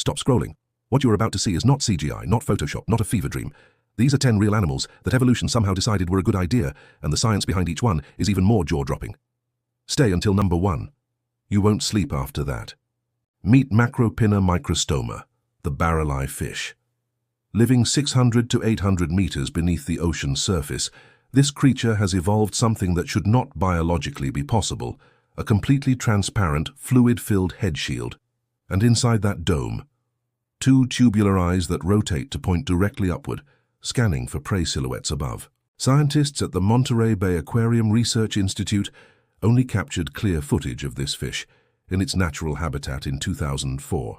Stop scrolling. What you're about to see is not CGI, not Photoshop, not a fever dream. These are 10 real animals that evolution somehow decided were a good idea, and the science behind each one is even more jaw-dropping. Stay until number 1. You won't sleep after that. Meet Macropinna microstoma, the barrel-eye fish. Living 600 to 800 meters beneath the ocean's surface, this creature has evolved something that should not biologically be possible, a completely transparent, fluid-filled head shield. And inside that dome, 2 tubular eyes that rotate to point directly upward, scanning for prey silhouettes above. Scientists at the Monterey Bay Aquarium Research Institute only captured clear footage of this fish in its natural habitat in 2004.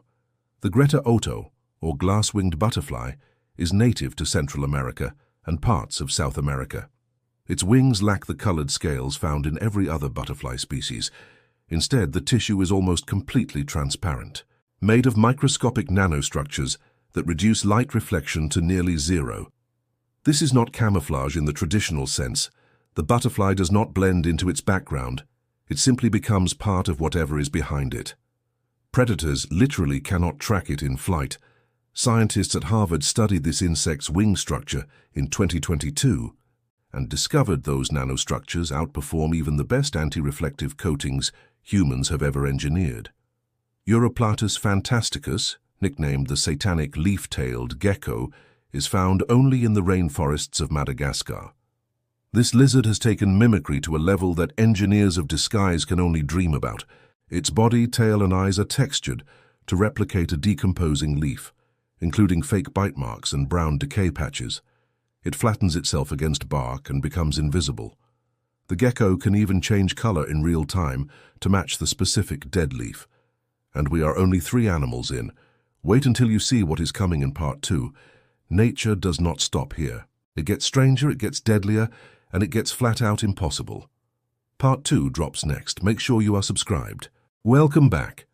The Greta Otto, or glass-winged butterfly, is native to Central America and parts of South America. Its wings lack the colored scales found in every other butterfly species. Instead, the tissue is almost completely transparent, made of microscopic nanostructures that reduce light reflection to nearly zero. This is not camouflage in the traditional sense. The butterfly does not blend into its background. It simply becomes part of whatever is behind it. Predators literally cannot track it in flight. Scientists at Harvard studied this insect's wing structure in 2022 and discovered those nanostructures outperform even the best anti-reflective coatings humans have ever engineered. Uroplatus fantasticus, nicknamed the satanic leaf-tailed gecko, is found only in the rainforests of Madagascar. This lizard has taken mimicry to a level that engineers of disguise can only dream about. Its body, tail, and eyes are textured to replicate a decomposing leaf, including fake bite marks and brown decay patches. It flattens itself against bark and becomes invisible. The gecko can even change color in real time to match the specific dead leaf. And we are only 3 animals in. Wait until you see what is coming in part 2. Nature does not stop here. It gets stranger, it gets deadlier, and it gets flat out impossible. Part 2 drops next. Make sure you are subscribed. Welcome back.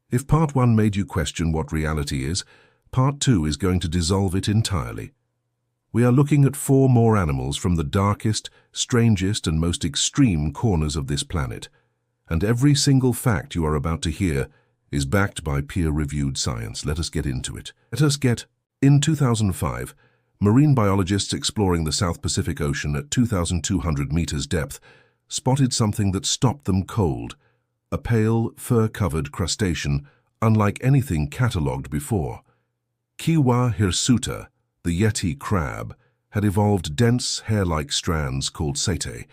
If part 1 made you question what reality is, part 2 is going to dissolve it entirely. We are looking at 4 more animals from the darkest, strangest, and most extreme corners of this planet. And every single fact you are about to hear is backed by peer-reviewed science. Let us get into it. In 2005, marine biologists exploring the South Pacific Ocean at 2,200 meters depth spotted something that stopped them cold, a pale, fur-covered crustacean unlike anything catalogued before. Kiwa hirsuta, the yeti crab, had evolved dense, hair-like strands called setae,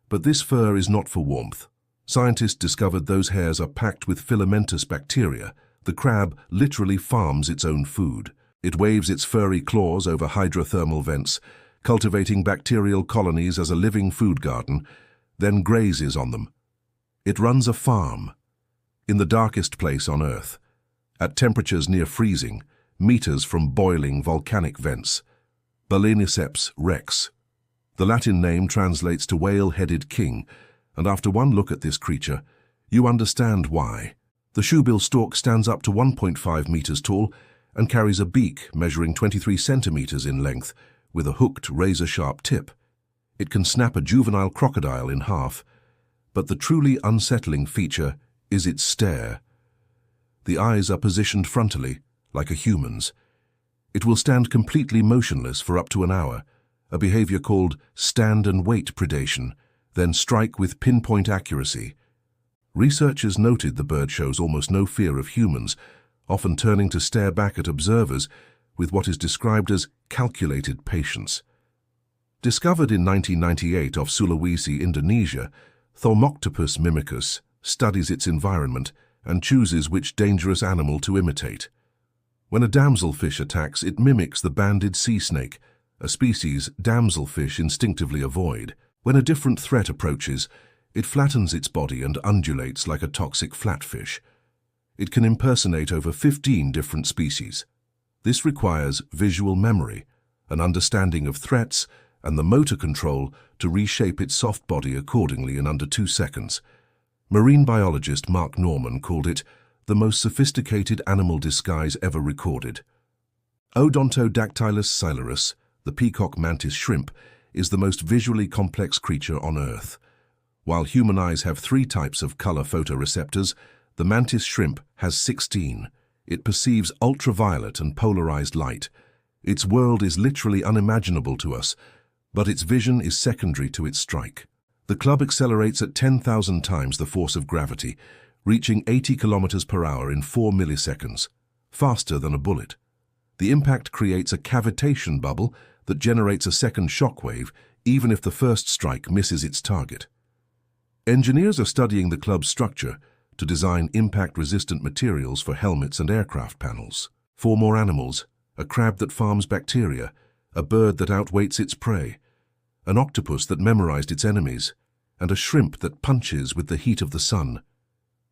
but this fur is not for warmth. Scientists discovered those hairs are packed with filamentous bacteria. The crab literally farms its own food. It waves its furry claws over hydrothermal vents, cultivating bacterial colonies as a living food garden, then grazes on them. It runs a farm in the darkest place on Earth, at temperatures near freezing, meters from boiling volcanic vents. Baleniceps rex. The Latin name translates to whale-headed king, and after one look at this creature, you understand why. The shoebill stalk stands up to 1.5 meters tall and carries a beak measuring 23 centimeters in length with a hooked, razor-sharp tip. It can snap a juvenile crocodile in half, but the truly unsettling feature is its stare. The eyes are positioned frontally, like a human's. It will stand completely motionless for up to an hour, a behavior called stand-and-wait predation, then strike with pinpoint accuracy. Researchers noted the bird shows almost no fear of humans, often turning to stare back at observers with what is described as calculated patience. Discovered in 1998 off Sulawesi, Indonesia, Thomoctopus mimicus studies its environment and chooses which dangerous animal to imitate. When a damselfish attacks, it mimics the banded sea snake, a species damselfish instinctively avoid. When a different threat approaches, it flattens its body and undulates like a toxic flatfish. It can impersonate over 15 different species. This requires visual memory, an understanding of threats, and the motor control to reshape its soft body accordingly in under 2 seconds. Marine biologist Mark Norman called it the most sophisticated animal disguise ever recorded. Odontodactylus silurus, the peacock mantis shrimp, is the most visually complex creature on Earth. While human eyes have 3 types of color photoreceptors, the mantis shrimp has 16. It perceives ultraviolet and polarized light. Its world is literally unimaginable to us, but its vision is secondary to its strike. The club accelerates at 10,000 times the force of gravity, reaching 80 kilometers per hour in 4 milliseconds, faster than a bullet. The impact creates a cavitation bubble that generates a second shockwave, even if the first strike misses its target. Engineers are studying the club's structure to design impact-resistant materials for helmets and aircraft panels. 4 more animals: a crab that farms bacteria, a bird that outweights its prey, an octopus that memorized its enemies, and a shrimp that punches with the heat of the sun.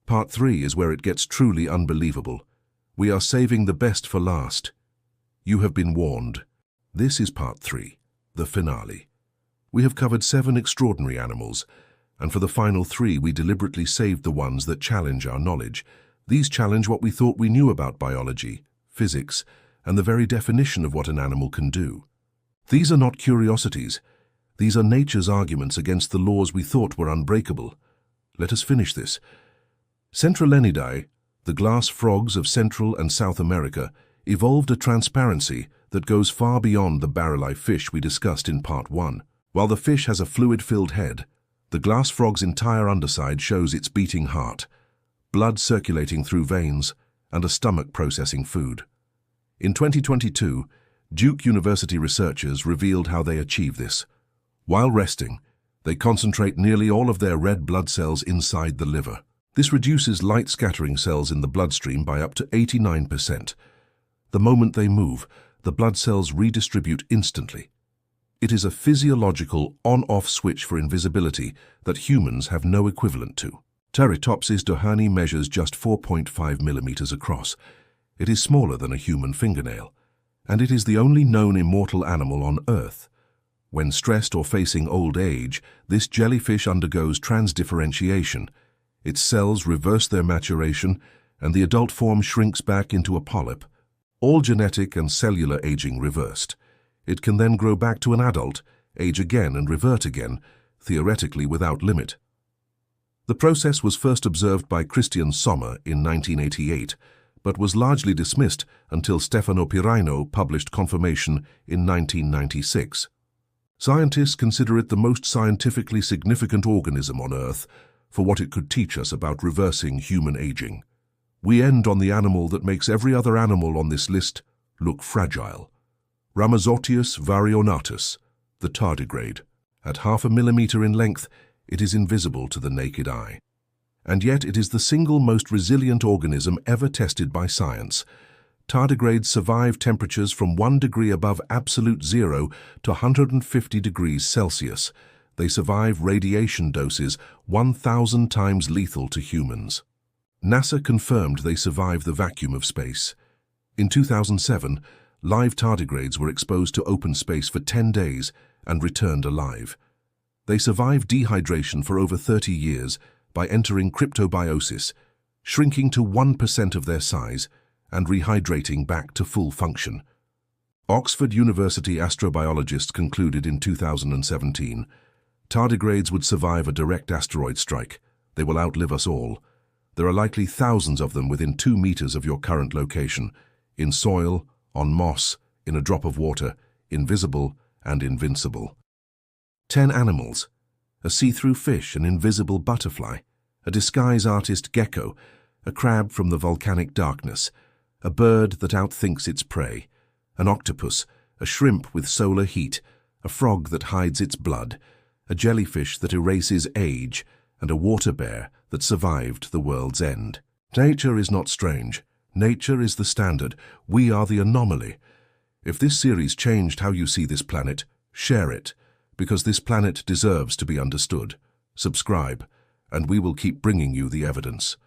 Part 3 is where it gets truly unbelievable. We are saving the best for last. You have been warned. This is Part 3, the finale. We have covered 7 extraordinary animals, and for the final 3 we deliberately saved the ones that challenge our knowledge. These challenge what we thought we knew about biology, physics, and the very definition of what an animal can do. These are not curiosities. These are nature's arguments against the laws we thought were unbreakable. Let us finish this. Centralenidae, the glass frogs of Central and South America, evolved a transparency that goes far beyond the barrel-eye fish we discussed in Part 1. While the fish has a fluid-filled head, the glass frog's entire underside shows its beating heart, blood circulating through veins, and a stomach processing food. In 2022, Duke University researchers revealed how they achieve this. While resting, they concentrate nearly all of their red blood cells inside the liver. This reduces light-scattering cells in the bloodstream by up to 89%. The moment they move, the blood cells redistribute instantly. It is a physiological on-off switch for invisibility that humans have no equivalent to. Teratopsis dohani measures just 4.5 millimeters across. It is smaller than a human fingernail, and it is the only known immortal animal on Earth. When stressed or facing old age, this jellyfish undergoes transdifferentiation. Its cells reverse their maturation, and the adult form shrinks back into a polyp. All genetic and cellular aging reversed. It can then grow back to an adult, age again and revert again, theoretically without limit. The process was first observed by Christian Sommer in 1988, but was largely dismissed until Stefano Pirino published confirmation in 1996. Scientists consider it the most scientifically significant organism on Earth for what it could teach us about reversing human aging. We end on the animal that makes every other animal on this list look fragile. Ramazotius varionatus, the tardigrade. At 0.5 millimeter in length, it is invisible to the naked eye. And yet it is the single most resilient organism ever tested by science. Tardigrades survive temperatures from 1 degree above absolute zero to 150 degrees Celsius. They survive radiation doses 1,000 times lethal to humans. NASA confirmed they survive the vacuum of space. In 2007, live tardigrades were exposed to open space for 10 days and returned alive. They survived dehydration for over 30 years by entering cryptobiosis, shrinking to 1% of their size and rehydrating back to full function. Oxford University astrobiologists concluded in 2017, tardigrades would survive a direct asteroid strike. They will outlive us all. There are likely thousands of them within 2 meters of your current location, in soil, on moss, in a drop of water, invisible and invincible. 10 animals: a see-through fish, an invisible butterfly, a disguise artist gecko, a crab from the volcanic darkness, a bird that outthinks its prey, an octopus, a shrimp with solar heat, a frog that hides its blood, a jellyfish that erases age, and a water bear that survived the world's end. Nature is not strange. Nature is the standard. We are the anomaly. If this series changed how you see this planet, share it, because this planet deserves to be understood. Subscribe, and we will keep bringing you the evidence.